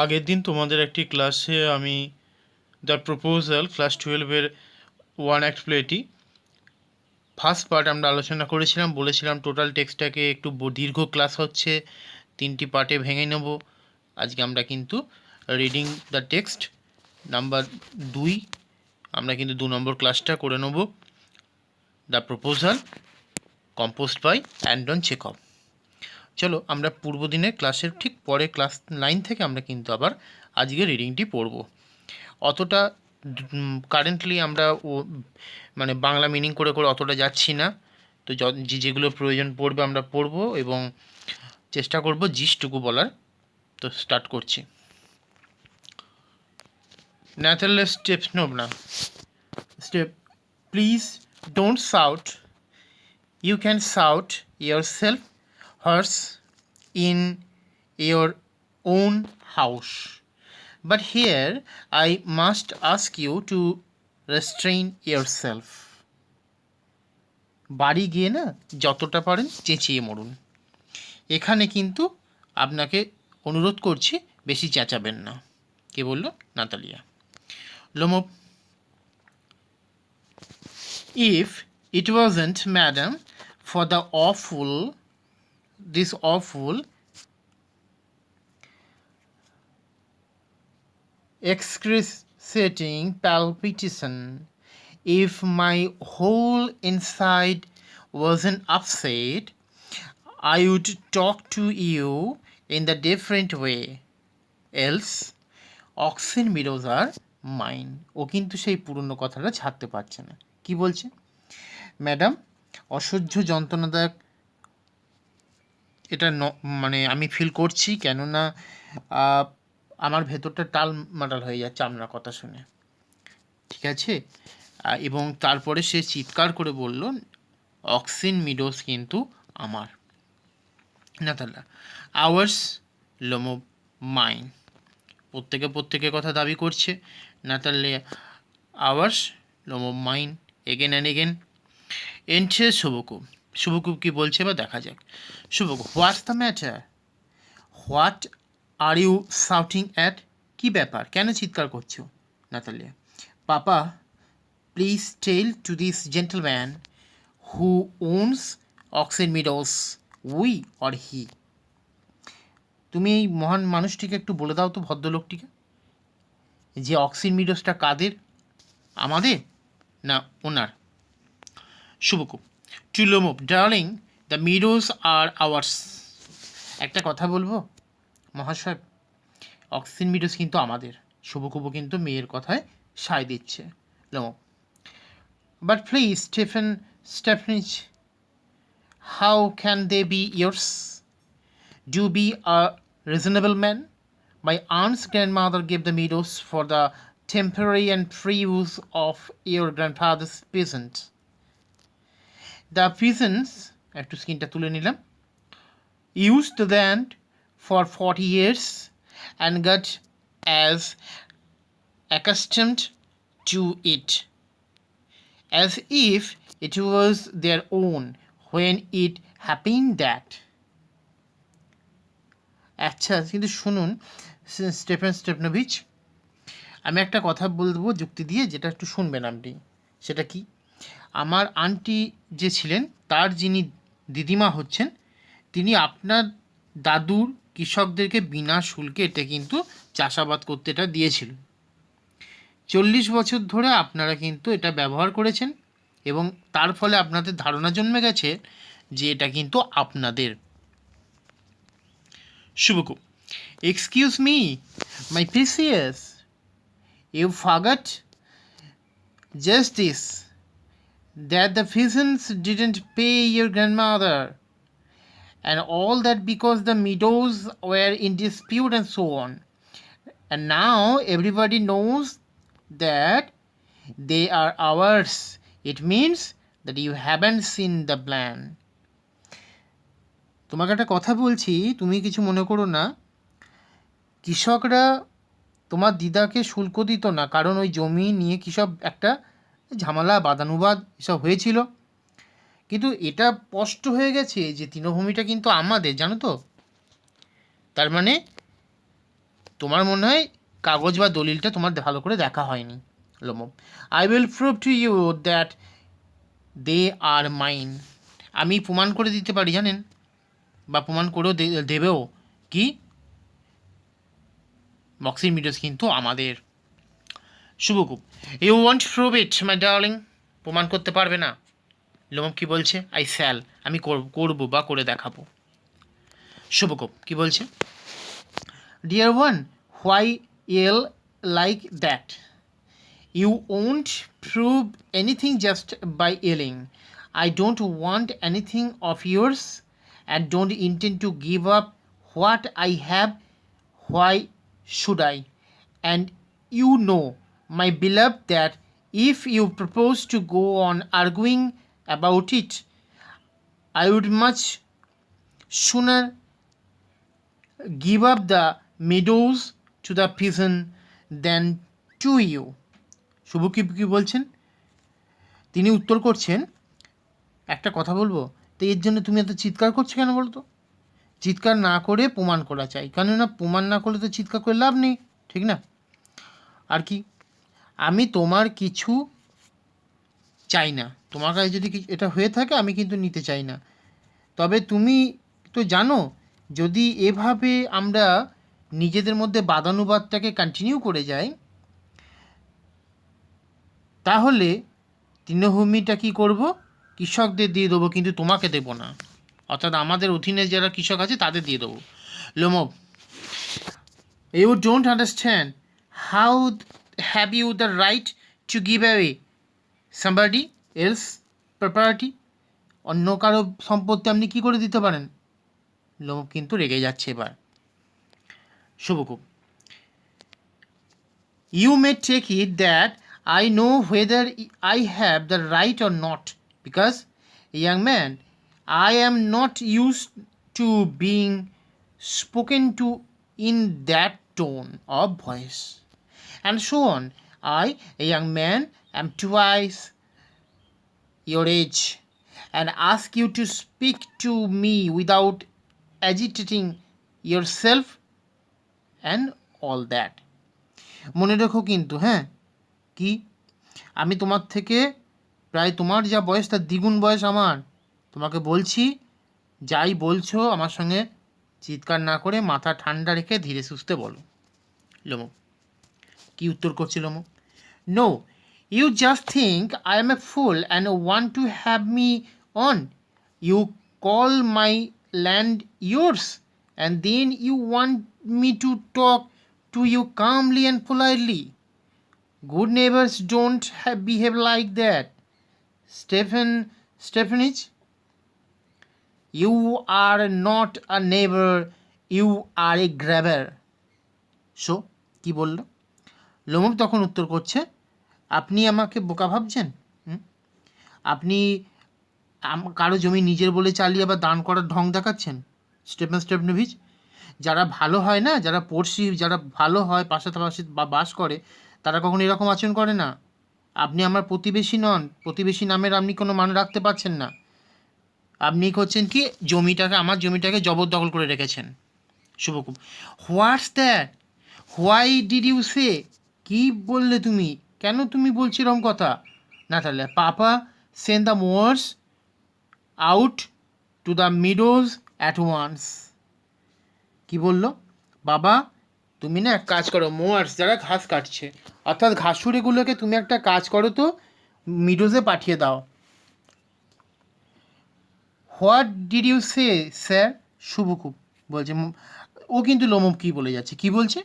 আগের দিন তোমাদের একটি ক্লাসে আমি দ্য প্রপোজাল ক্লাস 12-এর ওয়ান অ্যাক্ট প্লেটি ফার্স্ট পার্ট আমরা আলোচনা করেছিলাম, বলেছিলাম টোটাল টেক্সটটাকে একটু দীর্ঘ ক্লাস হচ্ছে, 3টি পার্টে ভেঙে নেব। আজকে আমরা কিন্তু রিডিং দ্য টেক্সট নাম্বার 2 আমরা কিন্তু 2 নম্বর ক্লাসটা করে নেব, the proposal composed by Anton Chekhov. চলো আমরা পূর্বদিনের ক্লাসের ঠিক পরে ক্লাস 9 থেকে আমরা কিন্তু আবার আজকে রিডিংটি পড়ব। অতটা কারেন্টলি আমরা মানে বাংলা মিনিং করে করে অতটা যাচ্ছি না, তো যেগুলো প্রয়োজন পড়বে আমরা পড়ব এবং চেষ্টা করব জিস্টুকু বলার। তো স্টার্ট করছি। ন্যাচারাল স্টেপ নেব না, step please don't shout, you can shout yourself hoarse in your own house, but here I must ask you to restrain yourself. বাড়ি গিয়ে না যতটা পারেন চেঁচিয়ে মরুন। এখানে কিন্তু আপনাকে অনুরোধ করছি বেশি চেঁচাবেন না। কে বলল? Natalia. Lomov, if it wasn't madam for the this awful excruciating palpitation, if my whole inside wasn't upset, I would talk to you in the different way. Else, oxen meadows are mine. ও কিন্তু সেই পুরনো কথাটা ছাড়তে পারছে না। কি বলছে? Madam, অসহ্য যন্ত্রণাদায়ক এটা মানে আমি ফিল করছি, কেননা আমার ভেতরটা টালমাটাল হয়ে যাচ্ছে আপনার কথা শুনে। ঠিক আছে? এবং তারপরে সে চিৎকার করে বলল, অক্সিন মিডোস কিন্তু আমার। Natalya, ours, Lomov, mine. প্রত্যেকের কথা দাবি করছে। Natalya, ours, Lomov, mine, again and again. এনছে শুভকুব। শুভকুব কি বলছে বা দেখা যাক। শুভকুব, what's the matter? What are you shouting at? কি ব্যাপার, কেন চিৎকার করছো? Natalya, papa, please tell to this gentleman who owns Oxen Meadows, we or he. তুমি এই মহান মানুষটিকে একটু বলে দাও তো, ভদ্রলোকটিকে, যে অক্সিন মিডোসটা কাদের, আমাদের না ওনার? শুভকুব, to Lomov, darling, the Meadows are ours. একটা কথা বলবো মহাশয়, অক্সিন মিডোস কিন্তু আমাদের। শুভকুবও কিন্তু মেয়ের কথায় সায় দিচ্ছে। লোমো, বাট প্লিজ স্টেফেনিজ, how can they be yours? Do be a reasonable man. My aunt's grandmother gave the meadows for the temporary and free use of your grandfather's peasants. The peasants, একটু স্ক্রিনটা তুলে নিলাম, used the land for 40 years and got as accustomed to it as if it was their own when it happened that. আচ্ছা, কিন্তু শুনুন Stefanovic, আমি একটা কথা বলবো যুক্তি দিয়ে, যেটা একটু শুনবেন আপনি। সেটা কি? আমার আন্টি যে ছিলেন, তার যিনি দিদিমা হচ্ছেন, তিনি আপনার দাদুর কৃষকদেরকে বিনা শুল্কে এটা কিন্তু চাষাবাদ করতে এটা দিয়েছিল। 40 বছর ধরে আপনারা কিন্তু এটা ব্যবহার করেছেন এবং তার ফলে আপনাদের ধারণা জন্মে গেছে যে এটা কিন্তু আপনাদের। Chubukov, excuse me my precious, you forgot just this, that the peasants didn't pay your grandmother, and all that because the meadows were in dispute and so on. And now everybody knows that they are ours. It means that you haven't seen the plan. তোমাকে একটা কথা বলছি, তুমি কিছু মনে করো না। কৃষকরা তোমার দিদাকে শুল্ক দিত না, কারণ ওই জমি নিয়ে কী সব একটা ঝামেলা বাদানুবাদ এসব হয়েছিল। কিন্তু এটা স্পষ্ট হয়ে গেছে যে তৃণভূমিটা কিন্তু আমাদের, জানো তো। তার মানে তোমার মনে হয় কাগজ বা দলিলটা তোমার ভালো করে দেখা হয়নি। Lomov, I will prove to you that they are mine. আমি প্রমাণ করে দিতে পারি জানেন, বা প্রমাণ করেও দেবেও কি বক্সিং মিডোজ কিন্তু আমাদের। শুভকুপ, you want prove it my darling, প্রমাণ করতে পারবে না? লোমব কি বলছে? আই শ্যাল, আমি করবো বা করে দেখাবো। শুভকুপ কি বলছে? Dear one, why ill like that? You won't prove anything just by yelling. I don't want anything of yours and don't intend to give up what I have. Why should I? And you know, my beloved, that if you propose to go on arguing about it, I would much sooner give up the meadows to the pigeon than to you. শুভ কি বলছেন? তিনি উত্তর করছেন, একটা কথা বলবো তো, এর জন্য তুমি এত চিৎকার করছো কেন বলতো? চিৎকার না করে প্রমাণ করা চাই, কেননা প্রমাণ না করলে তো চিৎকার করে লাভ নেই, ঠিক না? আর কি, আমি তোমার কিছু চাই না, তোমার কাছে যদি এটা হয়ে থাকে আমি কিন্তু নিতে চাই না। তবে তুমি তো জানো, যদি এভাবে আমরা নিজেদের মধ্যে বাদানুবাদটাকে কন্টিনিউ করে যাই, তাহলে তৃণভূমিটা কী করব? কৃষকদের দিয়ে দেবো, কিন্তু তোমাকে দেবো না। অর্থাৎ আমাদের অধীনে যারা কৃষক আছে তাদের দিয়ে দেবো। Lomov, you don't understand, how have you the right to give away somebody else property? অন্য কারো সম্পত্তি আপনি কী করে দিতে পারেন? লোমব কিন্তু রেগে যাচ্ছে এবার। শুভকুপ, you may take it that I know whether I have the right or not, because, young man, I am not used to being spoken to in that tone of voice. And so on. I, a young man, am twice your age, and ask you to speak to me without agitating yourself and all that. মনে রেখো কিন্তু, হ্যাঁ, কি, আমি তোমার থেকে প্রায়, তোমার যা বয়স তার দ্বিগুণ বয়স আমার। তোমাকে বলছি, যাই বলছো আমার সঙ্গে চিৎকার না করে মাথা ঠান্ডা রেখে ধীরে সুস্থে বলো। লোমব কি উত্তর করছি? Lomov, no, you just think I am a fool and want to have me on. You call my land yours, and then you want me to talk to you calmly and politely. Good neighbors don't behave like that. Stephanage, you are not a neighbor, you are a grabber. So, কি বলল? লোমব তখন উত্তর করছে, আপনি আমাকে বোকা ভাবছেন? আপনি কারো জমি নিজের বলে চালিয়ে আবার দান করার ঢং দেখাচ্ছেন? স্টেফানোভিচ, যারা ভালো হয় না, যারা পড়শি, যারা ভালো হয়, পাশাপাশি বা বাস করে, তারা কখনো এরকম আচরণ করে না। আপনি আমার প্রতিবেশী নন, প্রতিবেশী নামের আপনি কোনো মান রাখতে পারছেন না। আপনি করছেন কি, জমিটাকে, আমার জমিটাকে জবরদখল করে রেখেছেন। শুভকুম, what's that? Why did you say? কী বললে তুমি? কেন তুমি বলছো এরকম কথা? Natalia, papa send the mowers out to the meadows at once. কী বললো? বাবা, তুমি না এক কাজ করো, মোয়ার্স যারা ঘাস কাটছে, অর্থাৎ ঘাসুরেগুলোকে তুমি একটা কাজ করো তো, মিডোজে পাঠিয়ে দাও। What did you say sir? শুভকুপ বলছে, ও কিন্তু লোমব কী বলে যাচ্ছে, কী বলছে,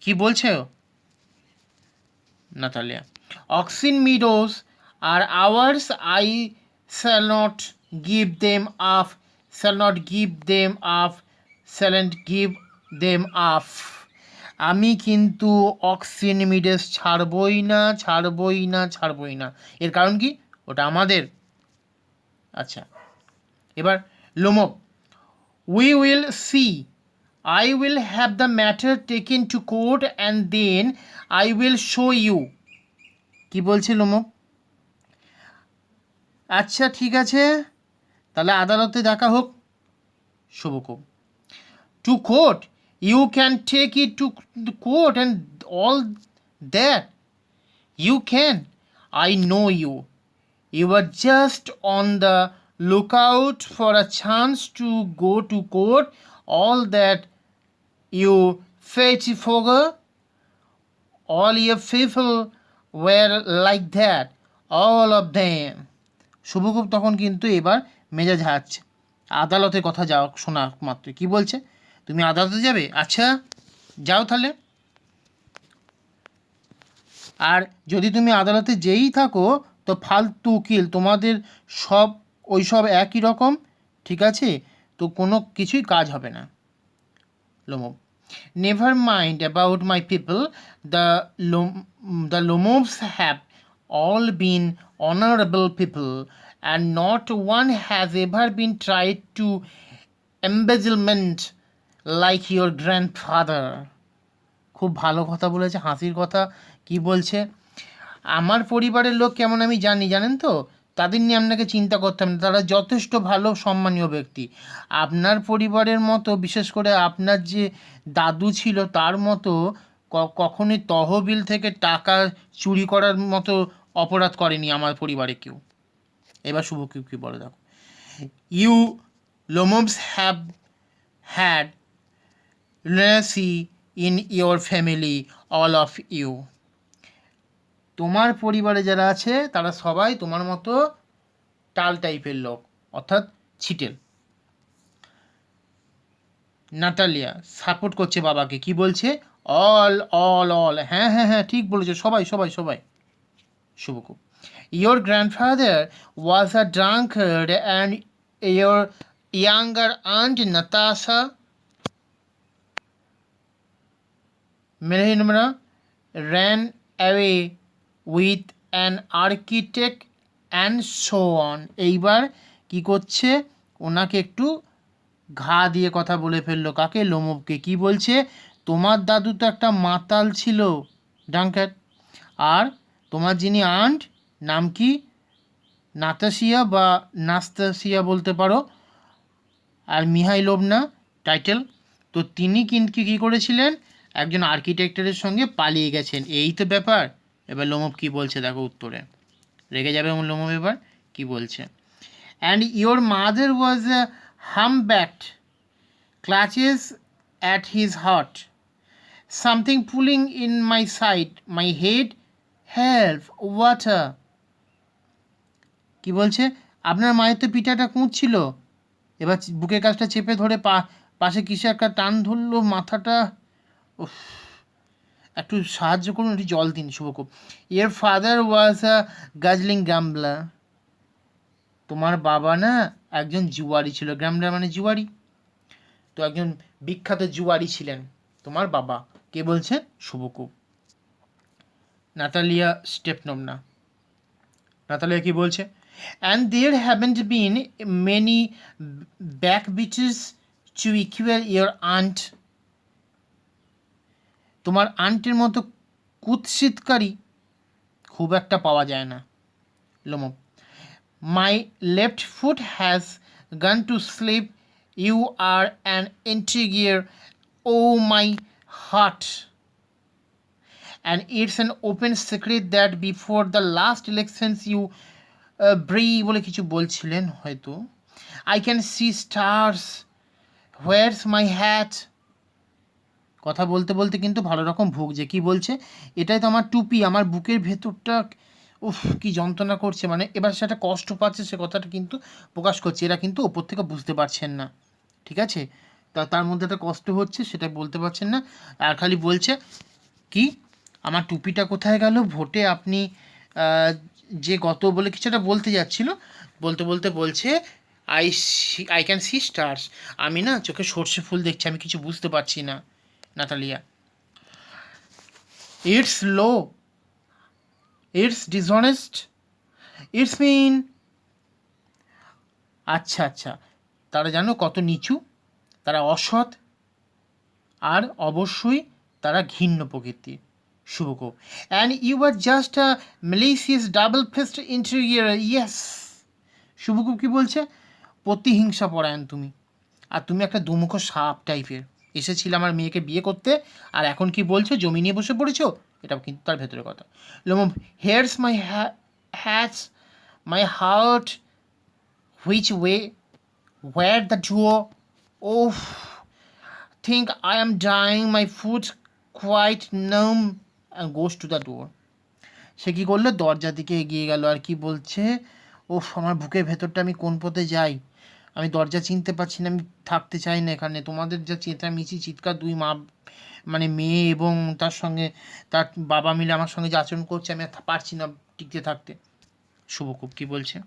কী বলছে ও? Natalia, Oxen Meadows are ours, I shall not give them up, shall not give them up, shan't give them up. আমি কিন্তু অক্সিন মিডোজ ছাড়বই না, ছাড়বই না, ছাড়বই না। এর কারণ কি? ওটা আমাদের। আচ্ছা, এবার লোমব, we will C, I will have the matter taken to court and then I will show you. কি বলছে লোমব? আচ্ছা ঠিক আছে, তাহলে আদালতে দেখা হোক। শুভকুম, to court? You can take it to the court and all that. You can. I know you. You were just on the lookout for a chance to go to court. All that, you fatty fogger. All your people were like that. All of them. শুভগুপ্ত তখন কিন্তু এবার মেজাজ হাঁটছে। আদালতে কথা যাও শোনা মাত্র কি বলছে, তুমি আদালতে যাবে, আচ্ছা যাও তাহলে। আর যদি তুমি আদালতে যেই থাকো তো ফালতু উকিল তোমাদের সব ওই সব একই রকম, ঠিক আছে, তো কোনো কিছুই কাজ হবে না। Lomov, never mind about my people, the Lomovs have all been honorable people and not one has ever been tried to embezzlement like your grandfather. খুব ভালো কথা বলেছে, হাসির কথা। কি বলছে, আমার পরিবারের লোক কেমন আমি জানেন তো, তাদের নিয়ে আপনাকে চিন্তা করতে হবে না, তারা যথেষ্ট ভালো সম্মানীয় ব্যক্তি। আপনার পরিবারের মতো, বিশেষ করে আপনার যে দাদু ছিল তার মতো কখনোই তহবিল থেকে টাকা চুরি করার মতো অপরাধ করেনি আমার পরিবারে কেউ। এবার শুভ কি বলে দেখো, you Lomovs have had lunacy in your family, all of you. তোমার পরিবারে যারা আছে তারা সবাই তোমার মতো টাল টাইপের লোক, অর্থাৎ ছিটেল। নাটালিয়া সাপোর্ট করছে বাবাকে, কি বলছে, অল অল অল, হ্যাঁ হ্যাঁ হ্যাঁ ঠিক বলেছে, সবাই সবাই সবাই। শুভকু, your grandfather was a drunkard and your younger aunt Natasha Melinda ran away with an architect and so on. এইবার কি করছে, ওনাকে একটু ঘা দিয়ে কথা বলে ফেললো, কাকে, লোমবকে। কি বলছে, তোমার দাদু তো একটা মাতাল ছিল, ড্রাঙ্কার্ড, আর তোমার যিনি আন্ট নাম কি, নাতাশিয়া বা নাস্তাসিয়া বলতে পারো, আর মিহাইলোভনা টাইটেল, তো তিনি কিন্তু কী করেছিলেন, একজন আর্কিটেক্টের সঙ্গে পালিয়ে গেছেন, এই তো ব্যাপার। এবার লোমব কি বলছে দেখো উত্তরে, রেগে যাবে লোমব, এবার কি বলছে, and your mother was A humpbacked, clutches at his heart, something pulling in my side, my head, help, water. কি বলছে, আপনার মায়ের তো পিঠাটা কুঁচছিল, এবার বুকের কাছটা চেপে ধরে পাশে কিসে একটা টান ধরলো, মাথাটা, একটু সাহায্য করুন, একটু জল দিন শুভকুব। ইয়োর ফাদার ওয়াজ আ গাজলিং গ্যাম্বলার, তোমার বাবা না একজন জুয়ারি ছিল, গ্যাম্বলার মানে জুয়ারি, তো একজন বিখ্যাত জুয়ারি ছিলেন তোমার বাবা, কে বলছে, শুভকুব। নাতালিয়া স্টেপনোভনা, নাতালিয়া কি বলছে, and there haven't been many backbeaters to equal your aunt, তোমার আন্টির মতো কুৎসিতকারী খুব একটা পাওয়া যায় না। লোমব, my left foot has gone to sleep, you are an intriguer, oh my heart, and it's an open secret that before the last elections you বলে কিছু বলছিলেন হয়তো, I can see stars, where's my hat, কথা বলতে বলতে কিন্তু ভালো রকম ভুগছে, কি বলছে, এটাই তো আমার টুপি, আমার বুকের ভেতরটা উফ কি যন্ত্রণা করছে, মানে এবার সেটা কষ্ট পাচ্ছে, সে কথাটা কিন্তু প্রকাশ করছে, এরা কিন্তু ওপর থেকে বুঝতে পারছেন না, ঠিক আছে, তার মধ্যে একটা কষ্ট হচ্ছে, সেটা বলতে পারছেন না, আর খালি বলছে কি, আমার টুপিটা কোথায় গেল, ভোটে আপনি যে গত বলে কিছুটা বলতে যাচ্ছিল, বলতে বলতে বলছে, আই ক্যান সি স্টার্স, আমি না চোখে সর্ষে ফুল দেখছি, আমি কিছু বুঝতে পারছি না। Natalia, it's low, it's dishonest, it's mean, আচ্ছা আচ্ছা, তারা জানো কত নিচু, তারা অসৎ, আর অবশ্যই তারা ঘৃণ্য প্রকৃতির। শুভকোপ, and you are just a malicious double faced intriguer, yes. শুভকোপ কি বলছে, প্রতিহিংসা পরায়ণ তুমি, আর তুমি একটা দুমুখো সাপ টাইপের, এসেছিলে আমার মেয়েকে বিয়ে করতে, আর এখন কি বলছো জমি নিয়ে বসে পড়েছো? এটা কিন্তু তার ভেতরে কথা। লোমব, here's my hats my heart which way where the door? Oh, think I am dying. My foot quite numb and goes to the door. সে কী করলো, দরজার দিকে এগিয়ে গেল আর কি বলছে, ও আমার বুকের ভেতরটা, আমি কোন পথে যাই, আমি দরজা চিনতে পারছি না, আমি থাকতে চাই না এখানে। তোমাদের যা চেঁচামেচি চিৎকার, দুই মা মানে মেয়ে এবং তার সঙ্গে তার বাবা মিলে আমার সঙ্গে যে আচরণ করছে, আমি আর পারছি না টিকতে থাকতে। শুভকুব কী বলছে,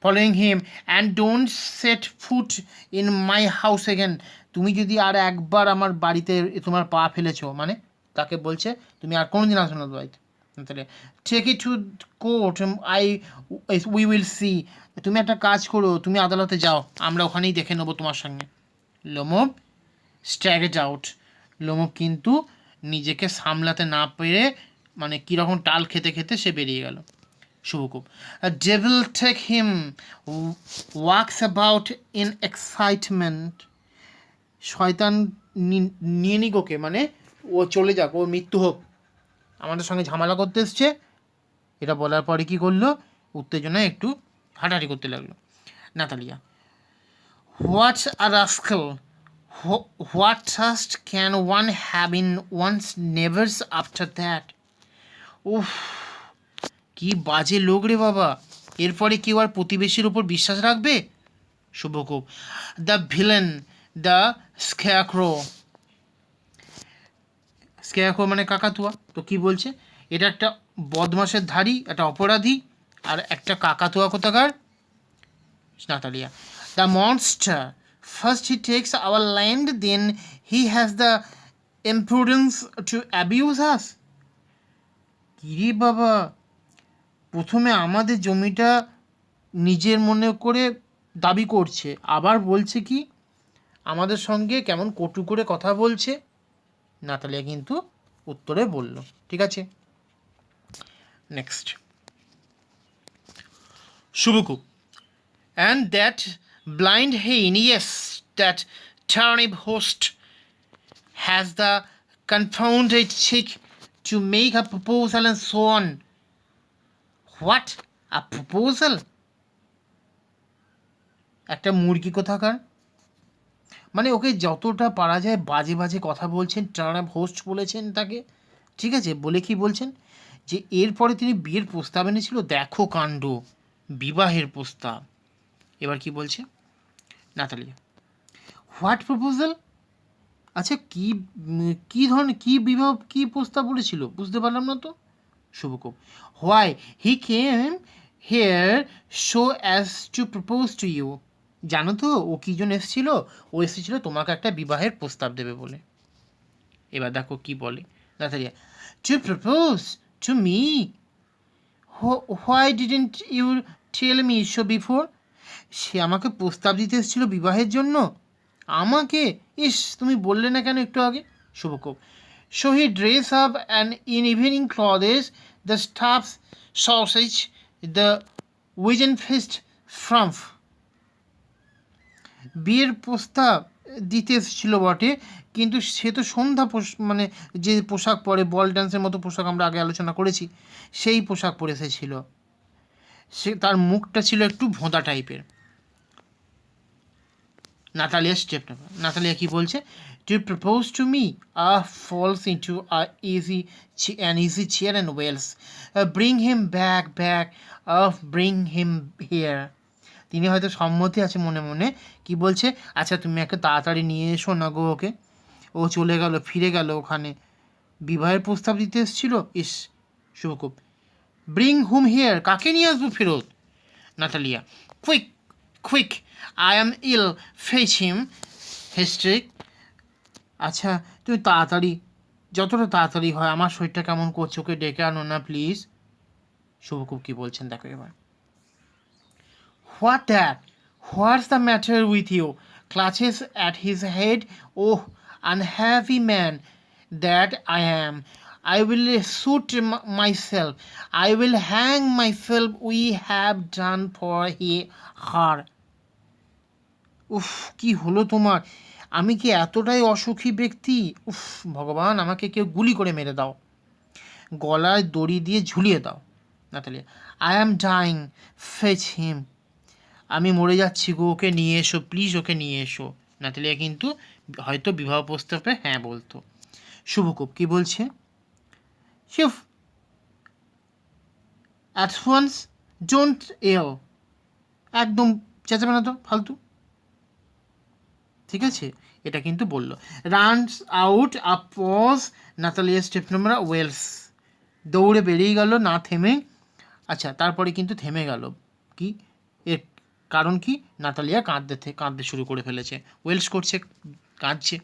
following him and don't set foot in my house again. তুমি যদি আর একবার আমার বাড়িতে তোমার পা ফেলেছো, মানে তাকে বলছে তুমি আর কোনো দিন আসো না বাড়িতে, তাহলে take it to court, we will see. তুমি একটা কাজ করো, তুমি আদালতে যাও, আমরা ওখানেই দেখে নেবো তোমার সঙ্গে। লোমব স্ট্যাগেড আউট। লোমব কিন্তু নিজেকে সামলাতে না পেরে মানে কীরকম টাল খেতে খেতে সে বেরিয়ে গেল। শুভকুব, a devil take him, walks about in excitement. শয়তান নিয়ে নিক ওকে, মানে ও চলে যাক, ওর মৃত্যু হোক, আমাদের সঙ্গে ঝামেলা করতে এসছে। এটা বলার পরে কি করলো, উত্তেজনায় একটু হাঁটাহাঁটি করতে লাগলো। Natalia, what a rascal, what trust can one have in one's neighbours after that. উফ, কি বাজে লোক রে বাবা, এরপরে কেউ আর প্রতিবেশীর উপর বিশ্বাস রাখবে? শুভকুব, দ্য ভিলেন, দ্য স্ক্যারক্রো। স্ক্যারক্রো মানে কাকাতুয়া। তো কি বলছে, এটা একটা বদমাসের ধাড়ি, একটা অপরাধী, আর একটা কাকাতুয়া কোথাকার। Natalia, the monster, first he takes our land, then he has the imprudence to abuse us. কিরে বাবা, প্রথমে আমাদের জমিটা নিজের মনে করে দাবি করছে, আবার বলছে কি আমাদের সঙ্গে কেমন কটু করে কথা বলছে। নাতালিয়া কিন্তু উত্তরে বলল, ঠিক আছে। নেক্সট, শুভকুব, and that blind hen, yes, that turnip ghost has the confounded cheek to make a proposal and so on. What a proposal? একটা মুরগি কোথাকার, মানে ওকে যতটা পারা যায় বাজে বাজে কথা বলছেন, টার্ন আপ হোস্ট বলেছেন তাকে, ঠিক আছে। বলে কি বলছেন, যে এরপরে তিনি বিয়ের প্রস্তাব এনেছিল, দেখো কাণ্ড, বিবাহের প্রস্তাব। এবার কি বলছে নাতালিয়া, হোয়াট প্রপোজাল? আচ্ছা কি কী ধরনের, কী বিবাহ, কী প্রস্তাব বলেছিল, বুঝতে পারলাম না তো। শুভকুব, why he came here so as to propose to you. জানো তো ও কী জন্য এসেছিল, ও এসেছিল তোমাকে একটা বিবাহের প্রস্তাব দেবে বলে। এবার দেখো কি বলে Natalia, to propose to me, why didn't you tell me so before? সে আমাকে প্রস্তাব দিতে এসেছিল বিবাহের জন্য, আমাকে, ইস তুমি বললে না কেন একটু আগে। শুভকুব, so he dress up and in evening clothes the stuffed sausage the wizen faced frump. বিয়ের প্রস্তাব দিতে এসেছিল বটে, কিন্তু সে তো সন্ধ্যা মানে যে পোশাক পরে, বল ডান্সের মতো পোশাক আমরা আগে আলোচনা করেছি, সেই পোশাক পরে এসেছিল। সে তার মুখটা ছিল একটু ভোঁতা টাইপের। নাতালিয়া স্টেপ নেবে, নাতালিয়া কি বলছে, two propose to me false into an easy chair and wails, bring him back, bring him here. তিনি হয়তো সম্মতি আছে মনে মনে, কি বলছে, আচ্ছা তুমি একে তাড়াতাড়ি নিয়ে এসো না গো ওকে। ও চলে গেল, ফিরে গেল ওখানে, বিবাহের প্রস্তাব দিতে এসেছিল। ইস। শুভকুব, ব্রিং হুম হিয়ার, কাকে নিয়ে আসবো ফেরত? Natalia, quick quick, I am ill, fetch him hysteric. আচ্ছা তুমি তাড়াতাড়ি, যতটা তাড়াতাড়ি হয়, আমার শরীরটা কেমন করছে, ওকে ডেকে আনো না প্লিজ। শুভকুব কি বলছেন দেখো এবার, what that, what's the matter with you, clutches at his head, oh unhappy man that I am, I will shoot myself, I will hang myself, we have done for her. উফ, কি হলো তোমার, আমি কি এতটাই অসুখী ব্যক্তি? উফ ভগবান, আমাকে কেউ গুলি করে মেরে দাও, গলায় দড়ি দিয়ে ঝুলিয়ে দাও। Natalia, I am dying, fetch him. আমি মরে যাচ্ছি গো, ওকে নিয়ে এসো প্লিজ, ওকে নিয়ে এসো। নাতালিয়া কিন্তু হয়তো বিবাহ প্রস্তাবে হ্যাঁ বলতো। শুভকূপ কি বলছে? শিফ অ্যাট ওয়ান্স, ডোন্ট এল, একদম চেঁচাবে না তো ফালতু, ঠিক আছে? এটা কিন্তু বললো। Runs out a pause, Natalia Stepanovna wails, দৌড়ে বেরিয়ে গেল না থেমে। আচ্ছা, তারপরে কিন্তু থেমে গেল, কি এর কারণ কি? নাতালিয়া কাঁদতে শুরু করে ফেলেছে, ওয়েলস করছে, কাঁদছে।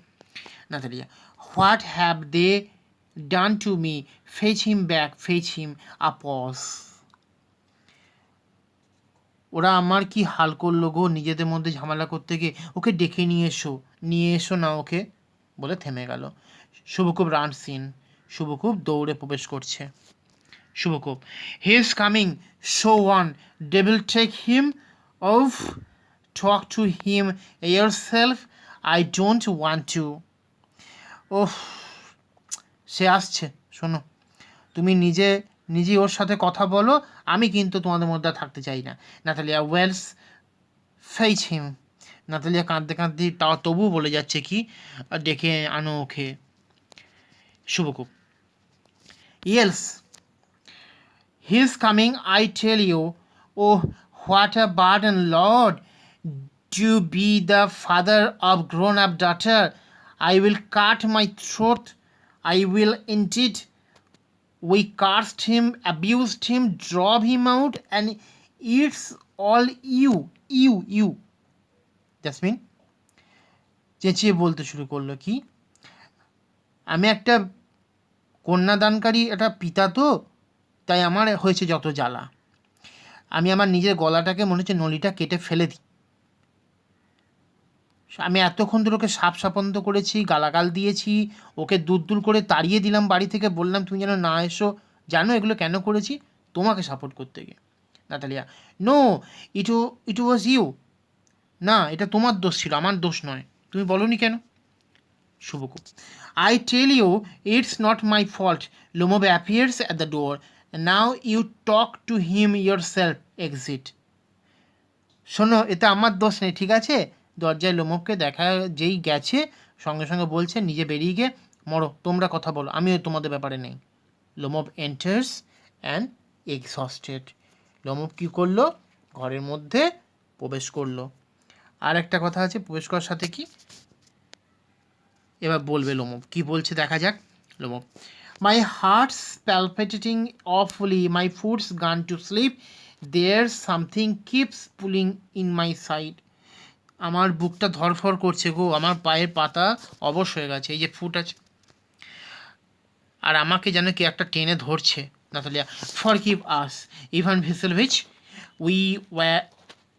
Natalia, what have they done to me, fetch him back, fetch him. A pause, ওরা আমার কি হাল করলো গো, নিজেদের মধ্যে ঝামেলা করতে গিয়ে। ওকে ডেকে নিয়ে এসো না ওকে, বলে থেমে গেল। শুভকূপ রান সিন, শুভকূপ দৌড়ে প্রবেশ করছে। শুভকূপ, he is coming, so one, devil take him, off, talk to him yourself, I don't want to. ওহ, সে আসছে, শোনো, তুমি নিজেই ওর সাথে কথা বলো, আমি কিন্তু তোমাদের মধ্যে থাকতে চাই না। Natalia, wails, fetch him. Natalia কাঁদতে কাঁদতে তাও তবু বলে যাচ্ছে কি, ডেকে আনো ওকে। শুভকূপ, yells, he is coming, I tell you. Oh what a burden, lord, to be the father of grown up daughter, I will cut my throat, I will indeed. We cursed him, abused him, drove him out, and it's all you. Jasmine চেঁচিয়ে বলতে শুরু করলো, কি আমি একটা কন্যাদানকারী একটা পিতা তো, তাই আমার হয়েছে যত জ্বালা। আমি আমার নিজের গলাটাকে মনে হচ্ছে নলিটা কেটে ফেলে দিই। আমি এতক্ষণ ধরে ওকে সাপন্ত করেছি, গালাগাল দিয়েছি, ওকে দূর করে তাড়িয়ে দিলাম বাড়ি থেকে, বললাম তুমি যেন না এসো। জানো এগুলো কেন করেছি? তোমাকে সাপোর্ট করতে গিয়ে। Natalia, no, it was you. না, এটা তোমার দোষ ছিল, আমার দোষ নয়। তুমি বলনি কেন? শুভকূপ, I tell you it's not my fault. Lomov appears at the door, now you talk to him yourself, exit. শোনো, এটা আমার দোষ নেই, ঠিক আছে? দরজায় লোমবকে দেখা যেই গেছে, সঙ্গে সঙ্গে বলছে, নিজে বেরিয়ে গিয়ে মরো, তোমরা কথা বলো, আমিও তোমাদের ব্যাপারে নেই। Lomov enters and exhausted. Lomov কী করলো? ঘরের মধ্যে প্রবেশ করলো। আর একটা কথা আছে, প্রবেশ করার সাথে কি এবার বলবে লোমব, কি বলছে দেখা যাক। Lomov, my heart's palpitating awfully, my foot's gone to sleep, there something keeps pulling in my side. আমার বুকটা ধরফর করছে গো, আমার পায়ের পাতা অবশ হয়ে গেছে, এই যে ফুট আছে, আর আমাকে যেন কি একটা টেনে ধরছে। Natalia, forgive us, Ivan Vassilevitch, we were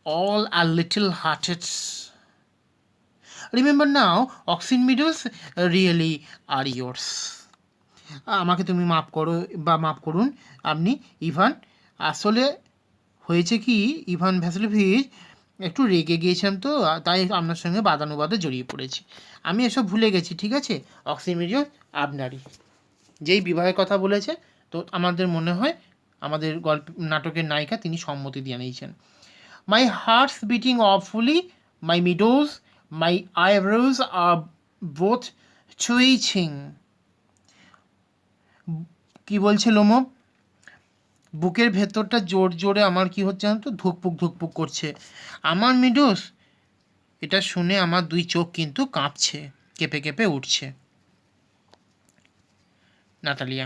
all are little hearted. Remember now, Oxen Meadows really are yours. আমাকে তুমি মাফ করো, বা মাফ করুন আপনি ইভান। আসলে হয়েছে কি, ইভান ভ্যাসিলিভিচ, একটু রেগে গিয়েছিলাম তো, তাই আপনার সঙ্গে বাদানুবাদে জড়িয়ে পড়েছি। আমি এসব ভুলে গেছি, ঠিক আছে? অক্সিমিডিয়াস আপনারই, যেই বিবাহের কথা বলেছে, তো আমাদের মনে হয় আমাদের গল্প নাটকের নায়িকা তিনি সম্মতি দিয়ে নিয়েছেন। মাই হার্টস বিটিং অফুলি, মাই মিডোজ, মাই আইব্রোজ আর বোথ টুইচিং। কি বলছে লোমব? বুকের ভেতরটা জোরে আমার কি হচ্ছে জানো তো, ধুকপুক করছে। আমার মিডোস, এটা শুনে আমার দুই চোখ কিন্তু কাঁপছে, কেঁপে উঠছে। Natalia,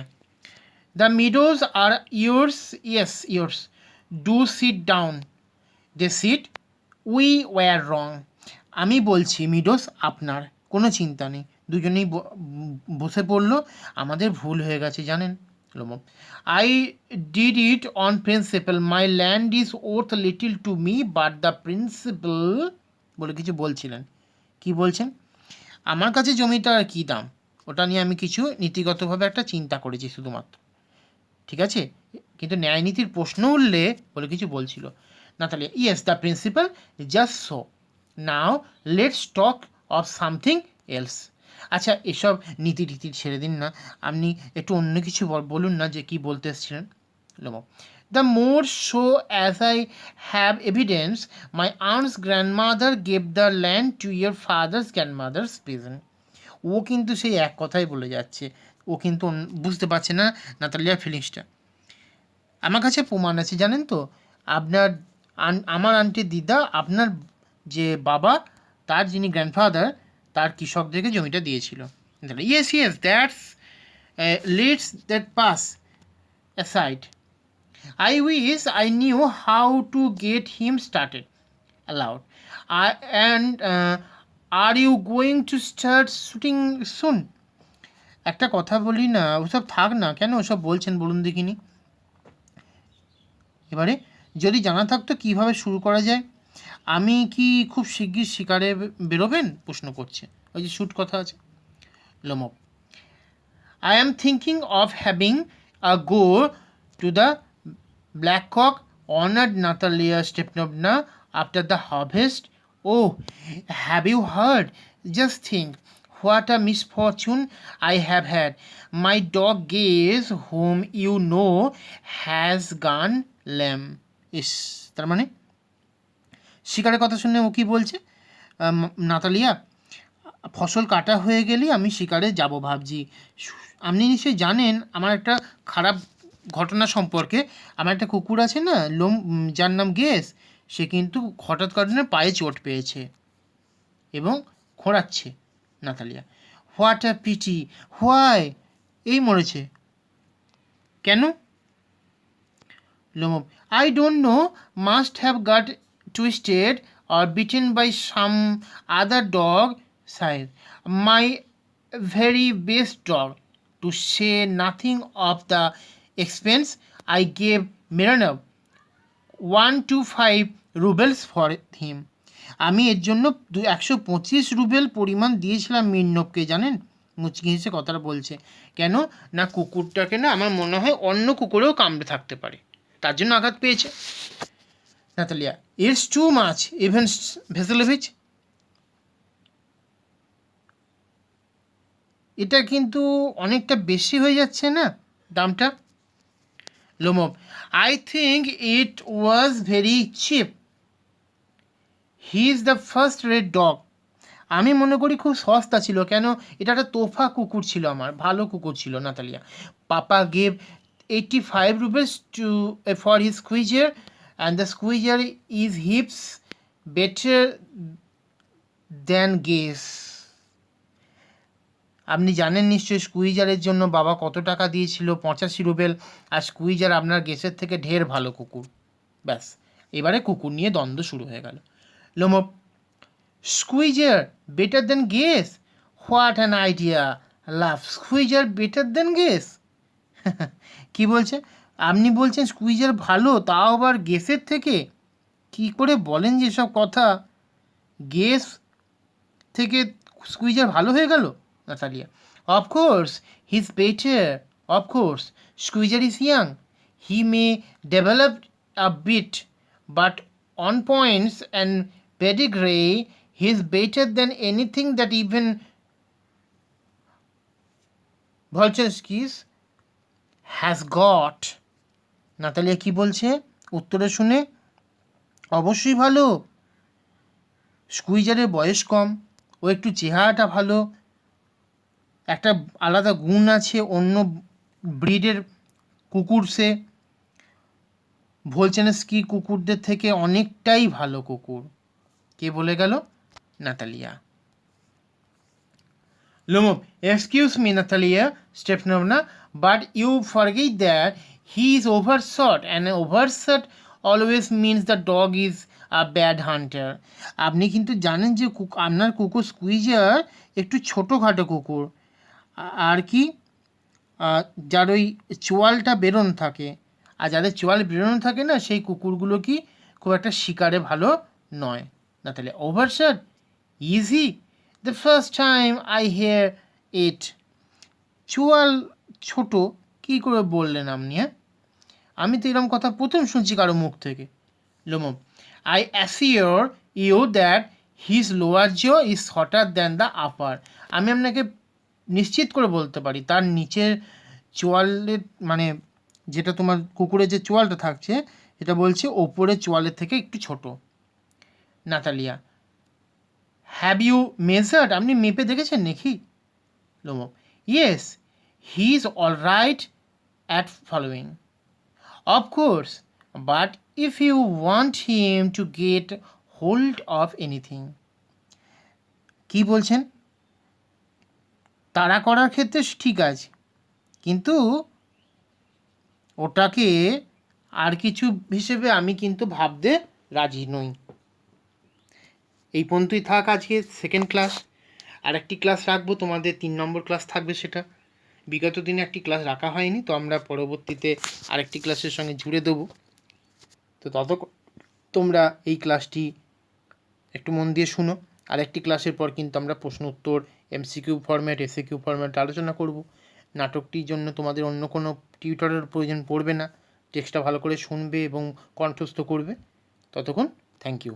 the meadows are yours, yes yours, do sit down. They sit, we were wrong. আমি বলছি মিডোস আপনার, কোনো চিন্তা নেই। দুজনেই বসে পড়লো। আমাদের ভুল হয়ে গেছে জানেন লোমব। I did it on principal, my land is worth little to me, but the principal, বলে কিছু বলছিলেন। কি বলছেন? আমার কাছে জমিটা আর কী দাম, ওটা নিয়ে আমি কিছু নীতিগতভাবে একটা চিন্তা করেছি শুধুমাত্র, ঠিক আছে? কিন্তু ন্যায় নীতির প্রশ্ন উঠলে বলে কিছু বলছিল। Natalia, yes the principle, just so, now let's talk of something else. আচ্ছা, এসব নীতি রীতি ছেড়ে দিন না, আপনি একটু অন্য কিছু বলুন না যে কী বলতে এসেছিলেন। Lomov, the more so as I have evidence my aunt's grandmother gave the land to your father's grandmother's present. ও কিন্তু সেই এক কথাই বলে যাচ্ছে, ও কিন্তু বুঝতে পারছে না নাতালিয়ার ফিলিংসটা। আমার কাছে প্রমাণ আছে জানেন তো, আপনার আমার আন্টির দিদা, আপনার যে বাবা, তার যিনি গ্র্যান্ডফাদার, তার কৃষকদেরকে জমিটা দিয়েছিল। Yes yes, that's let's that pass aside. I wish I knew how to get him started. Aloud. Are you going to start shooting soon? একটা কথা বলি না, ওসব থাক না, কেন ওসব বলছেন বলুন দেখিনি। এবারে যদি জানা থাকতো কীভাবে শুরু করা যায়। আমি কি খুব শিগগির শিকারে বেরোবেন প্রশ্ন করছে, ওই যে শ্যুট কথা আছে। লোমক, I am thinking of having a go to the Blackcock, honored Natalia Stepanovna, after the harvest. Oh, have you heard? Just think, what a misfortune I have had. My dog Gaze, whom you know, has gone lame. ইস, তার মানে শিকারের কথা শুনে ও কি বলছে, Natalia, ফসল কাটা হয়ে গেলেই আমি শিকারে যাব ভাবছি। আপনি নিশ্চয়ই জানেন আমার একটা খারাপ ঘটনা সম্পর্কে। আমার একটা কুকুর আছে না, যার নাম গেস, সে কিন্তু হঠাৎ কারণে পায়ে চোট পেয়েছে এবং খোঁড়াচ্ছে। Natalia, what a pity, why, এই মরেছে কেন? Lomov, I don't know, must have got twisted or bitten by some other dog size. My very best dog, to say nothing of the expense I gave Miranov 125 rubles for him. আমি এর জন্য 125 রুবেল পরিমাণ দিয়েছিলাম মির্নভকে, জানেন? মুচকি হেসে কথাটা বলছে। কেন না, কুকুরটাকে না আমার মনে হয় অন্য কুকুরেও কামড়ে থাকতে পারে, তার জন্য আঘাত পেয়েছে। Natalia, it's too much even Vassilevitch. এটা কিন্তু অনেকটা বেশি হয়ে যাচ্ছে না দামটা? Lomov, I think it was very cheap. He is the first red dog. আমি মনে করি খুব সস্তা ছিল, কেন এটা একটা তোফা কুকুর ছিল, আমার ভালো কুকুর ছিল। Natalia, papa gave 85 rupees to for his squeezer, and the squeezer is heaps better than Gaze. আপনি জানেন নিশ্চয়ই স্কুইজারের জন্য বাবা কত টাকা দিয়েছিল, 85 রুবেল, আর স্কুইজার আপনার গেসের থেকে ঢের ভালো কুকুর। ব্যাস, এবারে কুকুর নিয়ে দ্বন্দ্ব শুরু হয়ে গেল। লোমব, squeezer better then guess, what an idea, love, squeezer better then guess. কি বলছে? আপনি বলছেন স্কুইজার ভালো, তাও আবার গেসের থেকে? কি করে বলেন যে সব কথা? গেস থেকে স্কুইজার ভালো হয়ে গেল? Natalia, of course he is better, of course Squeezer is young, he may develop a bit, but on points and pedigree he is better than anything that even Volchensky's has got. Natalia কি বলছে উত্তরে শুনে? অবশ্যই ভালো। স্কুইজারের বয়স কম, ও একটু চেহারাটা ভালো, একটা আলাদা গুণ আছে, অন্য ব্রিডের কুকুর সে, ভোলচেনস্কি কুকুরদের থেকে অনেকটাই ভালো কুকুর। কে বলে গেল? Natalia. Lomov, excuse me, Natalia Stepanovna, but you forget that he is overshot, and overshot always means the dog is a bad hunter. আপনি কিন্তু জানেন যে আপনার কুকুর স্কুইজার একটু ছোটোখাটো কুকুর, আর কি যার ওই চোয়ালটা বেরোনো থাকে, আর যাদের চোয়াল বেরোনো থাকে না, সেই কুকুরগুলো কি খুব একটা শিকারে ভালো নয়। Natalia, overshot? Easy? The first time I hear it. চোয়াল ছোট কী করে বললেন আপনি? হ্যাঁ, আমি তো এরকম কথা প্রথম শুনছি কারো মুখ থেকে। Lomov, I assure you that his lower jaw is shorter than the upper. আমি আপনাকে নিশ্চিত করে বলতে পারি তার নিচের চোয়ালের মানে যেটা তোমার কুকুরের যে চোয়ালটা থাকছে এটা বলছে ওপরের চোয়ালের থেকে একটু ছোট। Natalia, have you measured? আপনি মেপে দেখেছেন নাকি? Lomov, yes, he is all right at following. Of course, but if you want him to get hold of anything. কি বলছেন? তাড়া করার ক্ষেত্রে ঠিক আছে, কিন্তু ওটাকে আর কিছু হিসেবে আমি কিন্তু ভাবতে রাজি নই। এই পর্যন্তই থাক আজকে সেকেন্ড ক্লাস। আর একটি ক্লাস রাখবো, তোমাদের 3 নম্বর ক্লাস থাকবে। সেটা বিগত দিনে একটি ক্লাস রাখা হয়নি, তো আমরা পরবর্তীতে আরেকটি ক্লাসের সঙ্গে জুড়ে দেবো। তো তোমরা এই ক্লাসটি একটু মন দিয়ে শুনো। আর একটি ক্লাসের পর কিন্তু আমরা প্রশ্ন উত্তর, এমসিকিউ ফরম্যাট, এসএকিউ ফরম্যাট আলোচনা করব। নাটকটির জন্য তোমাদের অন্য কোনো টিউটরের প্রয়োজন পড়বে না, টেক্সটটা ভালো করে শুনবে এবং কণ্ঠস্থ করবে। ততক্ষণ থ্যাংক ইউ।